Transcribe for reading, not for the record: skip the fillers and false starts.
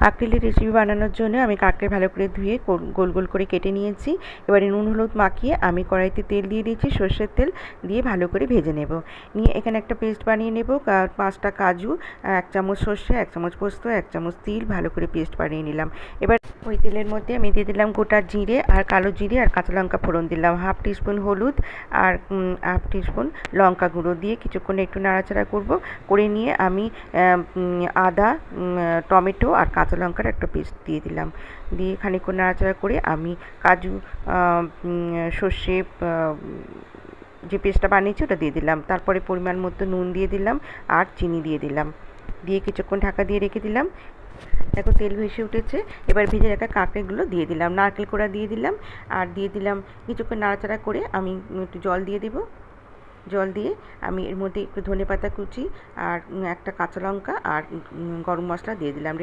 কাকরেলের recipe বানানোর জন্য আমি কাঁকড়ে ভালো করে ধুয়ে গোল গোল করে কেটে নিয়েছি। এবারে নুন হলুদ মাখিয়ে আমি কড়াইতে তেল দিয়ে দিয়েছি, সর্ষের তেল দিয়ে ভালো করে ভেজে নেব। নিয়ে এখানে একটা পেস্ট বানিয়ে নেব। 5টা কাজু, 1 চামচ সর্ষে, 1 চামচ পোস্ত, 1 চামচ তিল ভালো করে পেস্ট বানিয়ে নিলাম। এবার ওই তেলের মধ্যে আমি দিয়ে দিলাম গোটা জিরে আর কালো জিরে আর কাঁচা লঙ্কা ফোড়ন দিলাম, 1/2 টিস্পুন হলুদ আর 1/2 টিস্পুন লঙ্কা গুঁড়ো দিয়ে কিছুক্ষণ একটু নাড়াচাড়া করে নিয়ে আমি আদা, টমেটো আর কাঁচা লঙ্কার একটা পেস্ট দিয়ে দিলাম। দিয়ে খানিকক্ষণ নাড়াচাড়া করে আমি কাজু, সর্ষে যে পেস্টটা বানিয়েছি ওটা দিয়ে দিলাম। তারপরে পরিমাণ মতো নুন দিয়ে দিলাম আর চিনি দিয়ে দিলাম। দিয়ে কিছুক্ষণ ঢাকা দিয়ে রেখে দিলাম। দেখো তেল ভেসে উঠেছে। এবার ভেজে রাখা কাঁকড়েগুলো দিয়ে দিলাম, নারকেল কোড়া দিয়ে দিলাম আর দিয়ে দিলাম কিছুক্ষণ নাড়াচাড়া করে আমি একটু জল দিয়ে দেবো। জল দিয়ে আমি এর মধ্যে একটু ধনেপাতা কুচি আর একটা কাঁচা লঙ্কা আর গরম মশলা দিয়ে দিলাম।